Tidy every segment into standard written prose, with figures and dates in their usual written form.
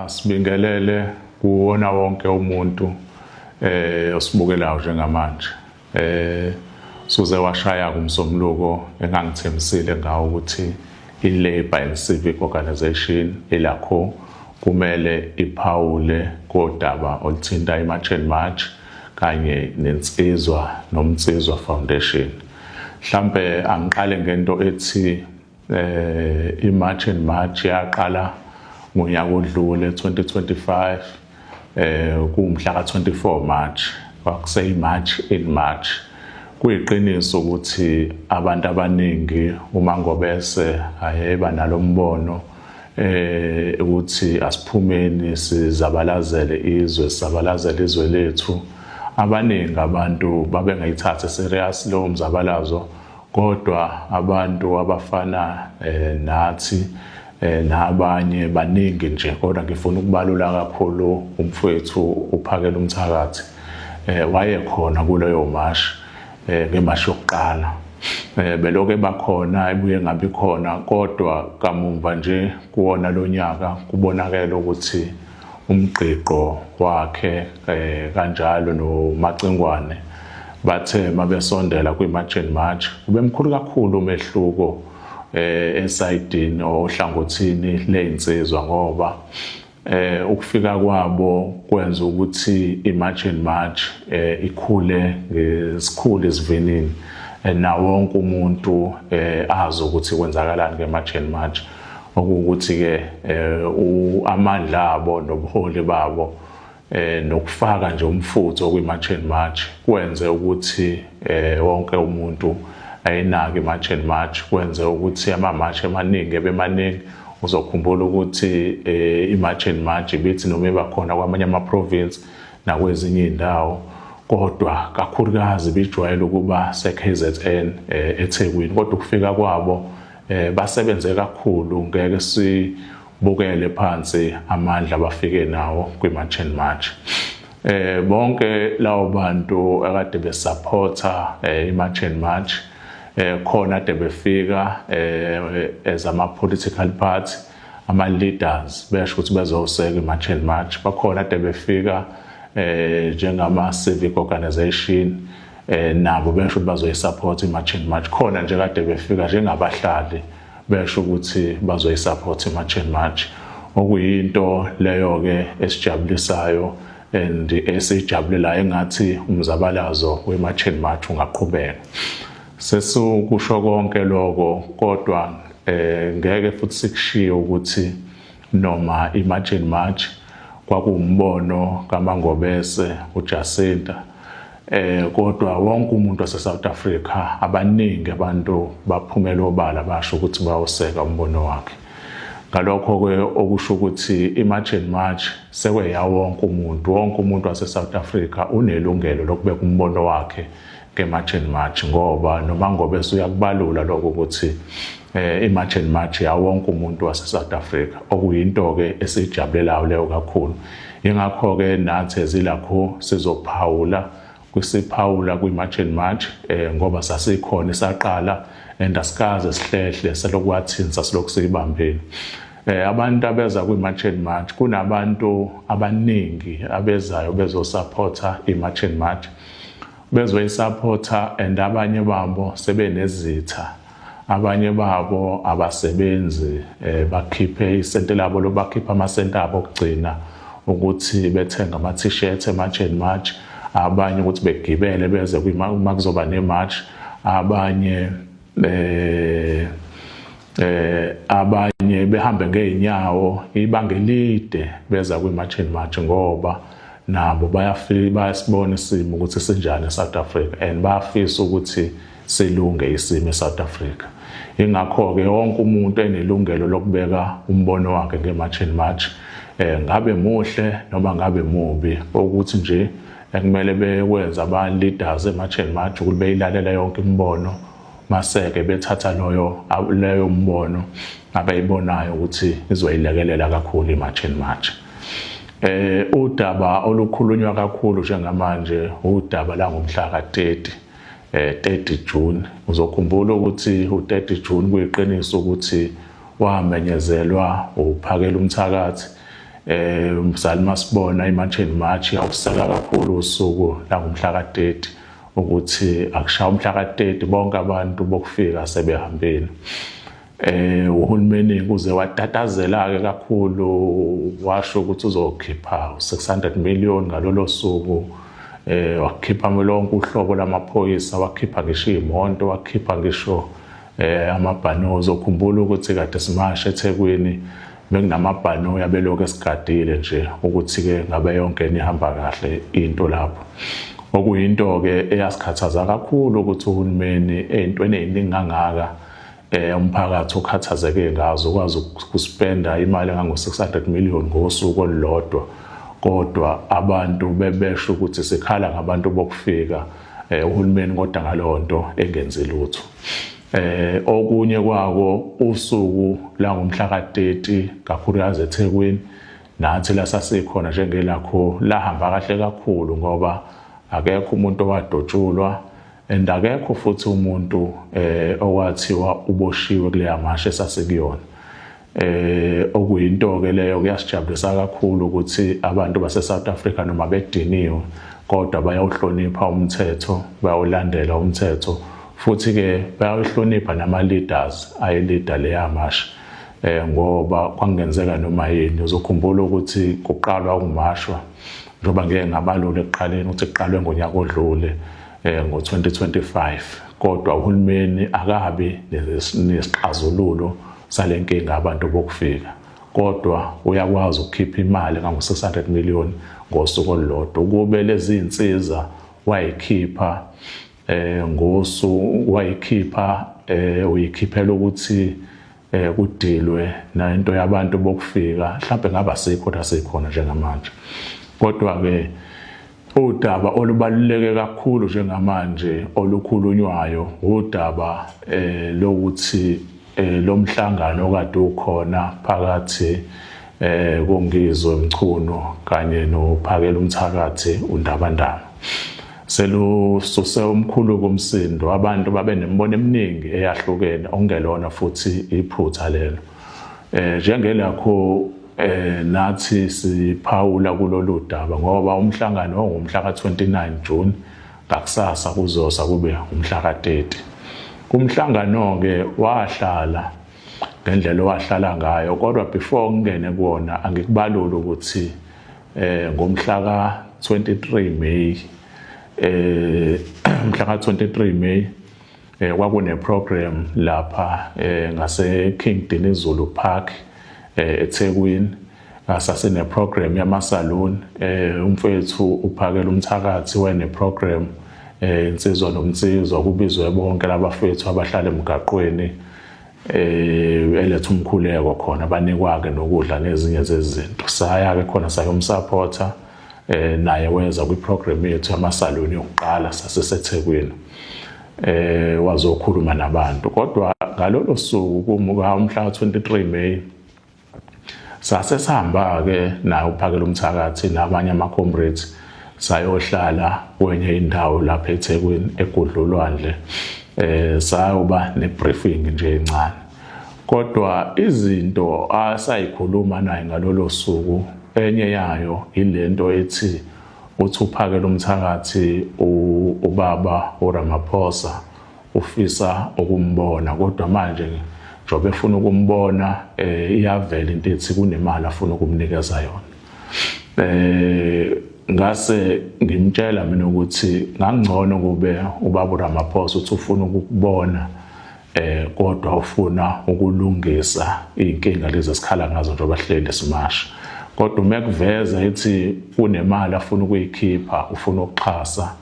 Sibingelele kuwona wonke umuntu osibukelayo njengamanje. Suze washaya kumsombuluko engangithembisile ngawo ukuthi iLabour and Civic Organisation elakho kumele iphawule kodaba oluthinta iMarch and March kanye nensizwa nomnsizwa foundation. Mhlambe angiqale ngento ethi iMarch and March yaqala ngonyaka odlule 2025 kumhla ka24 March kwakusey March in March. Kuyiqiniso ukuthi abantu abaningi uma ngobese ayeba nalombono ukuthi asiphumeni sizabalazele izwe sabalazele izwe lethu. Abaningi abantu babengayithatha serious lo mzabalazo, kodwa abantu abafana nathi nabanye baningi nje, kodwa ngifuna ukubalula kakhulu umfowethu uPhakela Umthakathi wayekhona kuleyo mashi ngemashi yokuqala. Beloke bakhona ebuye ngabi khona, kodwa kamumva nje kuwona lo nyaka kubonakala ukuthi umgqiqo wakhe kanjalo noMacengwane bathe mabesondela kwiMarch and March kube mkhulu kakhulu umehluko esayidini ohlangothini lezinsizwa, ngoba ukufika kwabo kwenza ukuthi iMarch and March ikhule ngesikhulu isivinini na wonke umuntu azi ukuthi kwenzakalani ngeMarch and March, okuwukuthi ke amandla abo nobuholi babo nokufaka nje umfutho kwiMarch and March kwenze ukuthi wonke umuntu ayinake iMarch and March, kwenze ukuthi amamarch emaningi ebemaningi. Uzokhumbula ukuthi iMarch and March ibithi noma ebakhona kwamanye ama-province nakwezinye indawo, kodwa kakhulukazi bijwayele ukuba seKZN eThekwini. Kodwa ukufika kwabo basebenze kakhulu, ngeke sibukele phansi amandla abafike nawo kwiMarch and March. Bonke lawo bantu akade besupporta iMarch and March khona ade befika as ama-political party, ama-leaders besho ukuthi bezoseka iMarch and March. Bakhona ade befika njengama-civic organisation nabo besho ukuthi bazoyisupport iMarch and March. Khona nje kade befika njengabahlali besho ukuthi bazoyisupport iMarch and March, okuyinto leyo-ke esijabulisayo and esijabulelayo engathi umzabalazo weMarch and March ungaqhubeka. Sesukusho konke lokho, kodwa ngeke futhi sikushiye ukuthi noma iMarch and March kwakuwumbono kaMangobese uJacinta, kodwa wonke umuntu waseSouth Africa, abaningi abantu baphumela obala basho ukuthi bayoseka umbono wakhe. Ngalokho-ke okusho ukuthi iMarch and March sekweya wonke umuntu waseSouth Africa unelungelo lokubeka umbono wakhe ngeMarch and March, ngoba noma ngobese uyakubalula lokho ukuthi iMarch and March ya wonke umuntu waseSouth Africa, okuyinto-ke esijabulelayo leyo kakhulu. Ingakho-ke nathi ezilakho sizophawula kwiMarch and March ngoba sasikhona isaqala and asikaze sihlehle selokwathini sasilokhu siyibambile. Abantu abeza kwiMarch and March kunabantu abaningi abezayo bezosupporta iMarch and March, bezoyisupporta, and abanye babo sebenezitha, abanye babo abasebenzi bakhiphe isente labo lobakhipha amasente abo okugcina ukuthi bethenga ama-t-shirt eMarch and March, abanye ukuthi begibele beze uma kuzoba neMarch, abanye behambe ngeenyawo ibanga elide beza kwiMarch and March, ngoba nabo bayasibona isimo ukuthi sinjani eSouth Africa and bayafisa ukuthi silunge isimo eSouth Africa. Ingakho-ke wonke umuntu enelungelo lokubeka umbono wakhe ngeMarch and March, ngabe muhle noma ngabe mubi, ukuthi nje ekumele bekwenza aba-leaders eMarch and March ukuthi beyilalela yonke imibono, maseke bethatha leyo mbono abayibonayo ukuthi izoyilekelela kakhulu iMarch and March. Udaba olukhulunywa kakhulu njengamanje udaba la ngomhla ka-30 June. Uzokhumbula ukuthi u-30 June kuyiqiniso ukuthi wamenyezelwa uPhakela Umthakathi umzali masibona iMarch and March awuseka kakhulu usuku la ngomhla ka-30 ukuthi akushaya umhla ka-30 bonke abantu bokufika sebehambile. Uhulumeni kuze watatazela-ke kakhulu washo ukuthi uzokhipha 600 million ngalolo suku, wakhipha lonke uhlobo lamaphoyisa, wakhipha ngisho iy'moto, wakhipha ngisho amabhanoyi. Ukhumbula ukuthi kade simasha eThekwini bekunamabhanoyi abelokhu esigadile nje ukuthi-ke ngabe yonke ihamba kahle into lapho. Okuyinto-ke eyasikhathaza kakhulu ukuthi uhulumeni ey'ntweni ey'ningi kangaka umphakathi ukhathazeke ngazo ukwazi ukuspenda imali engango-600 million ngosuku olulodwa, kodwa abantu bebesho ukuthi sikhala ngabantu bokufika, uhulumeni kodwa ngaleyo nto engenzi lutho. Okunye kwako usuku la ngomhla ka-30 kakhulukazi eThekwini nathi la sasikhona njengelakho lahamba kahle kakhulu ngoba akekho umuntu owadotshulwa and akekho futhi umuntu okwathiwa uboshiwe kuleya masha esasekuyona. Okuyinto-ke leyo kuyasijabulisa kakhulu ukuthi abantu base-South Africa noma bediniwe kodwa bayawuhlonipha umthetho, bayawulandela umthetho, futhi-ke bayawuhlonipha nama-leaders ayelida leya masha, ngoba kwangenzeka noma yini. Uzokhumbula ukuthi kuqalwa ukumashwa njengoba ngeke ngabalula ekuqaleni ukuthi kuqalwe ngonyaka odlule ngo-2025, kodwa uhulumeni akabi nesixazululo sale nkinga abantu bokufika, kodwa uyakwazi ukukhipha imali engango-600 million ngosuku olulodwa. Ukube lezi iy'nsiza wayikhipha uyikhiphela ukuthi kudilwe nento yabantu bokufika, mhlawumbe ngaba sikho la sikhona njengamanje. Kodwa-ke udaba olubaluleke kakhulu njengamanje olukhulunywayo udaba lokuthi lo mhlangano okade ukhona phakathi koNgizwe Mchunu kanye noPhakela Umthakathi uNdabandaba selususe umkhulu komsindo. Abantu babe nemibono eminingi eyahlukene okungelona futhi iphutha lelo. Njengelakho nathi siphawula kulolu daba ngoba umhlangano ngomhla ka-29 June ngakusasa kuzosa kube umhla ka-30. Kumhlangano-ke wahlala ngendlela owahlala ngayo, kodwa before ngingene kuwona angikubalula ukuthi ngomhla ka-23 May umhla ka-23 May kwakune program lapha ngase-King Dinizulu Park eThekwini. Sasine program yamasaluni, umfethu uPhakela Umthakathi wene program insizwa nomnsizwa, kubizwe bonke labafethu abahlala emgaqweni eletha umkhuleko khona, banikwa-ke nokudla nezinye zezinto. Saya-ke khona sayomsupporta, naye weza kwiprogram yethu yamasaluni yokuqala saseseThekwini, wazokhuluma nabantu. Kodwa ngalolo suku umhla ka-23 May sasesihamba-ke naye uPhakela Umthakathi nabanye ama-comrades sayohlala kwenye indawo lapha eThekwini eGudlulwandle, sayoba ne-briefing nje encane. Kodwa izinto asayikhuluma naye ngalolo suku enye yayo ilento ethi uthi uPhakela Umthakathi ubaba uRamaphosa ufisa ukumbona, kodwa manje njobe efuna ukumbona iyavela into ethi kunemali afuna ukumnikeza yona. Ngase ngimtshela mina ukuthi ngangcono kube ubaba uRamaphosa uthi ufuna ukubona kodwa ufuna ukulungisa iy'nkinga lezi esikhala ngazo njengoba hleli simasha. Kodwa uma kuveza ethi kunemali afuna ukuyikhipha, ufuna ukuxhasa,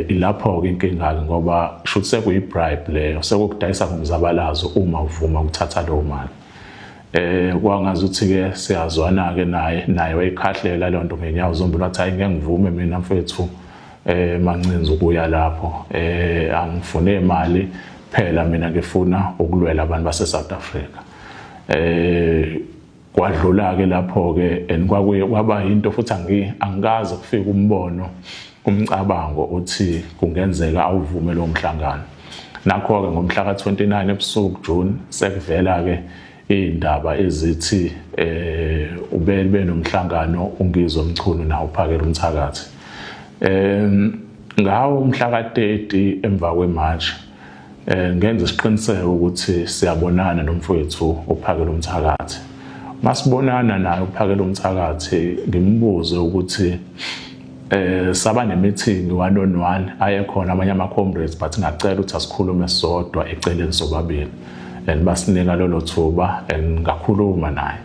ilapho-ke inkinga-ke ngoba shuthi sekuyi-bribe leyo, sekukudayisa ngomzabalazo uma uvuma ukuthatha leyo mali. Kwangazuthi-ke siyazwana-ke naye wayikhahlela leyo nto ngenyawo zombili, wathi hayi ngeke ngivume mina mfethu Mancinza ukuya lapho, angifune imali phela, mina ngifuna ukulwela abantu base-South Africa. Kwadlula-ke lapho-ke and kwaba yinto futhi angikaze kufika umcabango uthi kungenzeka awuvume lo mhlangano. Nakho-ke ngomhla ka-29 ebusuku June sekuvela-ke indaba ezithi ube nomhlangano ungizwe umchunu nawo uphakela umthakathi. Ngawo umhla ka-30 emva kweMarch ngenza isiqiniseko ukuthi siyabonana nomfowethu uphakela umthakathi. Masibonana naye uphakela umthakathi ngimbuze ukuthi saba ne-meeting one-on-one ayekhona amanye ama-comrades but ngacela ukuthi asikhulume sodwa eceleni sobabili and basinika lolo thuba and ngakhuluma naye.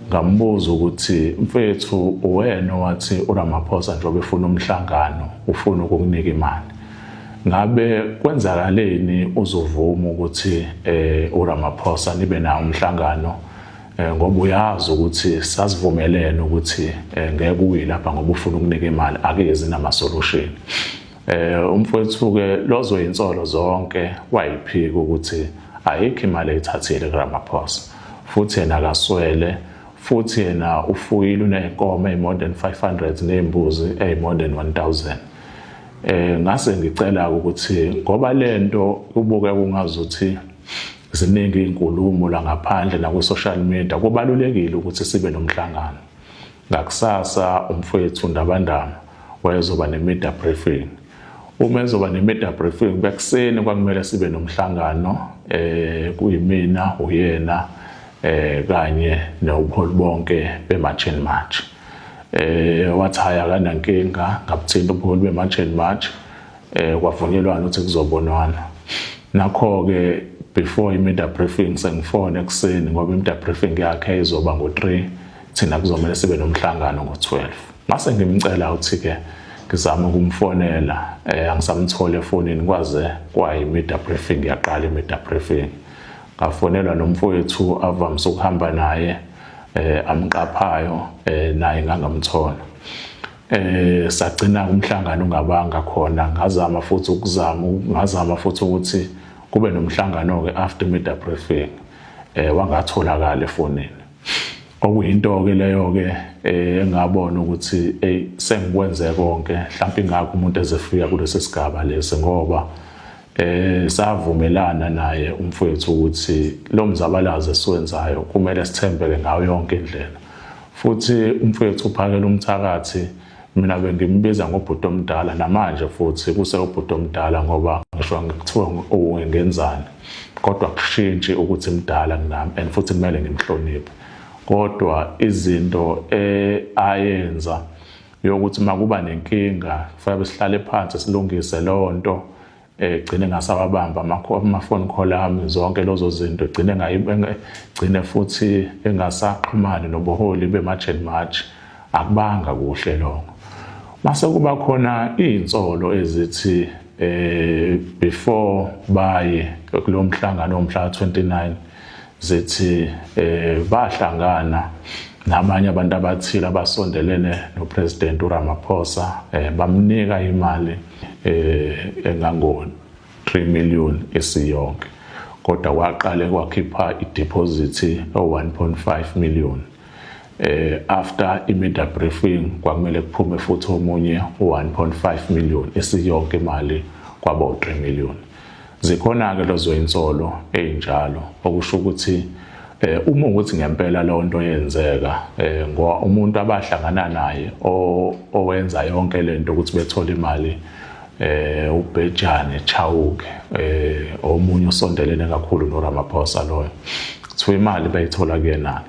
Ngambuza ukuthi mfethu uwena wathi uRamaphosa njengoba efuna umhlangano ufuna ukukunika imali. Ngabe kwenzakaleni uzovuma ukuthi uRamaphosa nibe nawo umhlangano ngoba uyazi ukuthi sasivumelene ukuthi ngeke uyi lapha ngoba ufuna ukunika imali akezi nama solution. Umfowethu ke lozo insolo zonke wayiphika ukuthi ayikho imali ethathile kuRamaphosa futhi yena akaswele futhi yena ufuyile unenkomo more than 500 nembuzi more than 1000. Ngase ngicela ukuthi ngoba lento ubuke kungazuthi ziningi inkulumo la ngaphandle na ku social media kubalulekile ukuthi sibe nomhlangano. Ngakusasa umfowethu Ndabandama wayezoba ne-media briefing. Uma ezoba ne-media briefing bekuseni kwakumele sibe nomhlangano kuyimina uyena kanye nobuholi bonke beMarch and March. Wathi haya kanankinga ngabuthinta ubuholi beMarch and March kwavunyelwana ukuthi kuzobonwana. Nakho ke before i-media briefing sengifona ekuseni ngoba i-media briefing yakhe izoba ngo-3 thina kuzomela sibe nomhlangano ngo-12. Mase ngimcela ukuthi ke ngizama ukumfonela angisamthole efonini kwaze kwayi-media briefing yaqala i-media briefing. Ngafonelwa nomfowethu avamise ukuhamba naye amqaphayo naye ngangamthola. Sagcina umhlangano ungabanga khona ngazama futhi ukuthi kube nomhlangano ke after media briefing wangatholakala efonini. Okuyinto ke leyo ke engabona ukuthi sengikwenze konke mhlawumbe ingakho umuntu ezefika kulesi sigaba lesi ngoba savumelana naye umfowethu ukuthi lo mzabalazo esiwenzayo kumele sithembeke ngayo yonke indlela. Futhi umfowethu uphakela umthakathi mina bengimbiza ngobhuti omdala namanje futhi kuse ubhuti omdala ngoba ngisho ngikuthiwa ungenzani kodwa kushintshi ukuthi mdala kunami and futhi kumele ngimhloniphe. Kodwa izinto ayenza yokuthi makuba nenkinga kufanele sihlale phansi silungise lonto gcine ngasababamba ama-phone call ami zonke lozo zinto gcine futhi engasaxhumani nobuholi beMarch and March akubanga kuhle lokho. Mase kuba khona insolo ezithi before baye kulo mhlangano omhla 29 zithi bahlangana nabanye abantu abathile abasondelene noPresident uRamaphosa bamnika imali engango 3 million esiyonke kodwa waqale kwakhipha ideposit o1.5 million. After i-media briefing kwakumele kuphume futhi omunye u1.5 million esiyonke imali kwaba u3 million. Zikhona ke lezo insolo ezinjalo okusho ukuthi uma ukuthi ngempela lonto yenzeka ngoba umuntu abahlangana naye owenza yonke lento ukuthi bethola imali uBhejane Chauke omunye usondelene kakhulu noRamaphosa loyo kuthiwa imali bayithola kuyena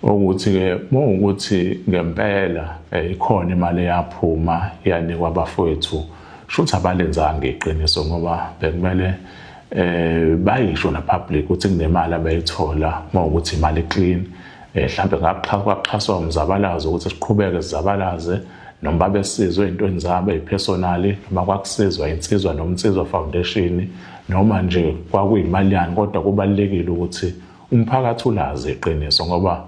ukuthi ke ukuthi ngempela ikhona imali yaphuma yanikwa abafowethu shuthi abalenzanga iqiniso ngoba bekumele bayisho na public ukuthi kunemali abayithola ukuthi imali clean mhlawumbe ngaxhaswa umzabalazo ukuthi siqhubeke sizabalaze noma babesizwe izintweni zabo ezipersonally noma kwakusizwa insizwa nomnsizwa foundation noma nje kwakuyimali yani kodwa kubalekile ukuthi umphakathi ulazi iqiniso ngoba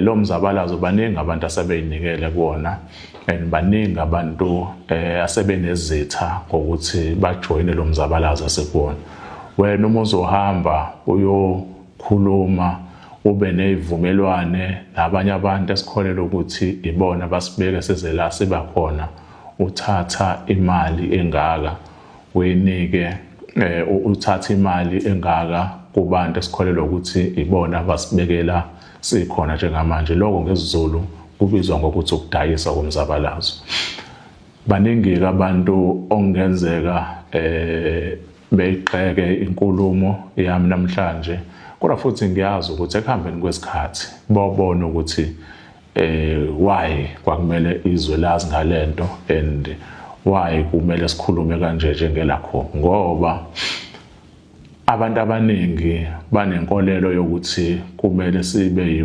lo mzabalazo baningi abantu asebeyinikele kuona and baningi abantu asebenezitha ngokuthi bajoine lo mzabalazo asekuona. Wena uma uzohamba uyokhuluma ube nezivumelwane nabanye abantu esikholelwa ukuthi ibona basibeke size la siba khona uthatha imali engaka wenike uthatha imali engaka kubantu esikholelwa ukuthi ibona basibekela sikhona njengamanje. Lokho ngesiZulu kubizwa ngokuthi ukudayisa komzabalazo. Baningi abantu ongenzeka beyiqheke inkulumo yami namhlanje, kodwa futhi ngiyazi ukuthi ekuhambeni kwesikhathi bobona ukuthi why kwakumele izwe lazi ngalento and why kumele sikhulume kanje njengelakho, ngoba abantu abaningi banenkolelo yokuthi kumele sibe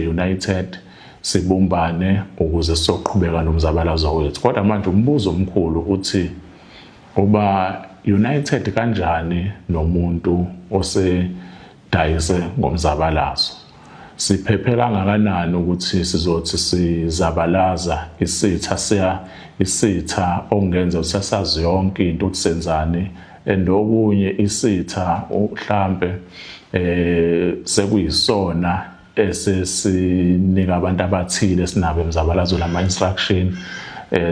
united, sibumbane ukuze sizoqhubeka nomzabalazo wethu. Kodwa manje umbuzo omkhulu uthi uba united kanjani nomuntu osedayise ngomzabalazo? Siphephe kangakanani ukuthi sizothi sizabalaza isitha ongenza usasazi yonke into ukuthi senzani, endokunye isitha mhlambe sekuyisona esesinika abantu abathile sinabo emzabalazo lama instruction,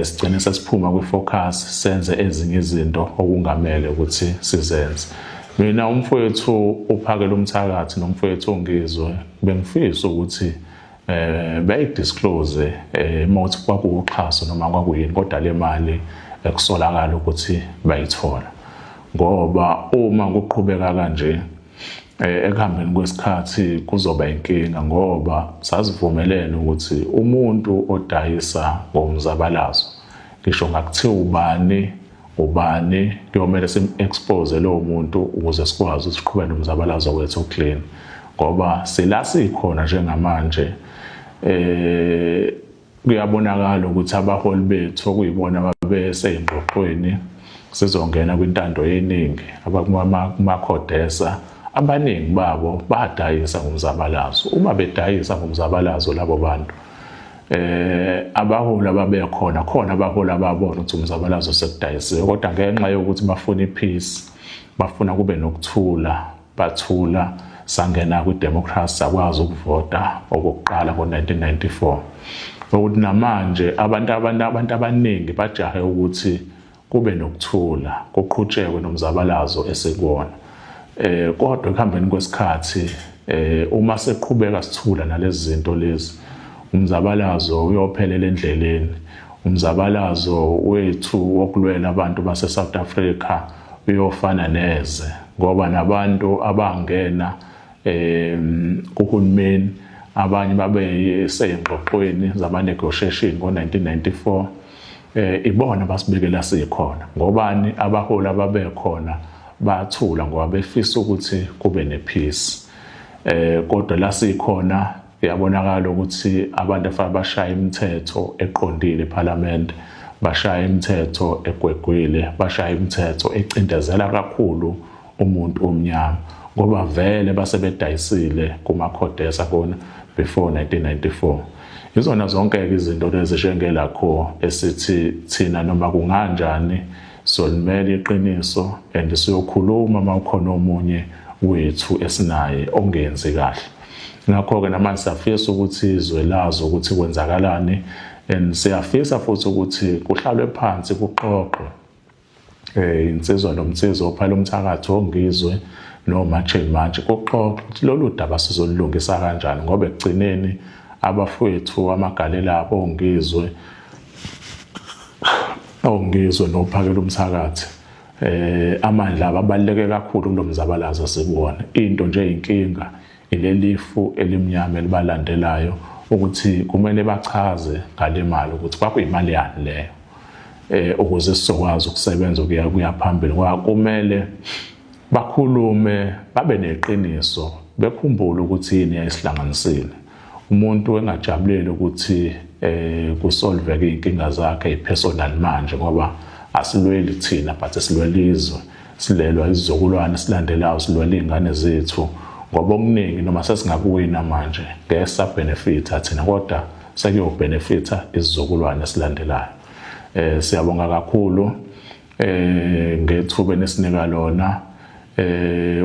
sigcine sesiphuma kwi-focus senze ezinye izinto okungamele ukuthi sizenze. Mina umfowethu uphakela umthakathi nomfowethu ongizwe bengifisa ukuthi bayidisclose mawuthi kwakuuxhaso noma kwakuyini, kodwa le mali ekusolakala ukuthi bayithola, ngoba uma kuqhubeka kanje ekuhambeni kwesikhathi kuzoba inkinga, ngoba sazivumelene ukuthi umuntu odayisa ngomzabalazo, ngisho ngakuthiwa ubani kuyomele sim-expose lowo muntu ukuze sikwazi ukuqhubeka nomzabalazo wethu clean, ngoba sila sikhona njengamanje kuyabonakala ukuthi abaholi bethu okuyibona babeseyingxoxweni sizongena kwintando yeningi abakumakhodesa, abaningi babo badayisa ngomzabalazo. Uma bedayisa ngomzabalazo labo bantu abaholi ababekhona khona abaholi ababona ukuthi umzabalazo sekudayisiwe, kodwa ngenxa yokuthi bafuna ipeace, bafuna kube nokuthula, bathula, sangena kwi-democracy, sakwazi ukuvota okokuqala ngo-1994, ukuthi namanje abantu abaningi bajahe ukuthi kube nokuthula, kuqhutshekwe nomzabalazo esekuwona. Kodwa ekuhambeni kwesikhathi uma seqhubeka sithula nalezi zinto lezi, umzabalazo uyophelela endleleni. Umzabalazo wethu wokulwela abantu base-South Africa uyofana neze, ngoba nabantu abangena kuhulumeni abanye babe seyingxoxweni zama-negotiation ngo-1994, ibona basibekela sikhona. Ngobani? Abaholi ababekhona bathula ngoba befisa ukuthi kube nepeace. Kodwa la sikhona kuyabonakala ukuthi abantu afanele bashaya imithetho eqondile eParliament, bashaya imithetho egwegwile, bashaya imithetho ecindezela kakhulu umuntu omnyama, ngoba vele basebedayisile kumakhodesa kona before 1994. Izona zonke izinto lezi njengelakho esithi thina noma kunganjani solimela iqiniso and siyokhuluma mawukhona omunye wethu esinaye ongenzi kahle. Ngakho-ke namanje siyafisa ukuthi izwe lazi ukuthi kwenzakalani, and siyafisa futhi ukuthi kuhlalwe phansi kuxoxwe insizwa nomnsizwa ophala umthakathi ongizwe noma manje kuxoxwe ukuthi lolu daba sizolungisa kanjani, ngoba ekugcineni abafowethu amagalela abo ongizwe nophakela umthakathi amandla abaluleke kakhulu kulomzabalazo sikuwona. Into nje inkinga ilelifu elimnyama elibalandelayo ukuthi kumele bachaze ngale mali ukuthi kwakuyimali yani leyo, ukuze sizokwazi ukusebenza kuya phambili. Kumele bakhulume, babe neqiniso, bekhumbule ukuthi yini yayisihlanganisile. Umuntu engajabuleli ukuthi kusolveke inkinga zakhe personal manje, ngoba asilweli thina but silwela izwe, silelwa izizukulwane silandelayo, silwela izingane zethu, ngoba okuningi noma sesingakuwina manje ngeke sabenefita thina, kodwa sekuyobenefita izizukulwane silandelayo. Siyabonga kakhulu ngethuba esinika lona.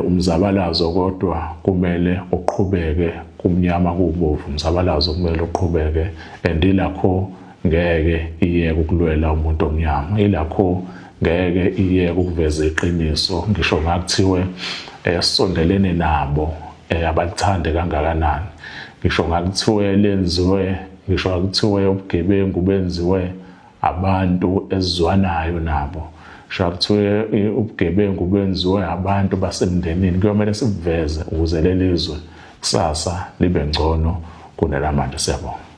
Umzabalazo kodwa kumele uqhubeke, kumnyama kubovu, umzabalazo kumele uqhubeke, and ilakho ngeke iyeke ukulwela umuntu omnyama, ilakho ngeke iye ukuveza iqiniso ngisho ngakuthiwe sondelene nabo abalithande kangakanani, ngisho ngakuthiwe lenziwe, ngisho ngakuthiwe ubugebengu benziwe abantu ezizwanayo nabo, ngisho ngakuthiwe ubugebengu benziwe abantu basemndenini, kuyomele sikuveze ukuze lelizwe kusasa libe ngcono kunelamanje. Siyabonga.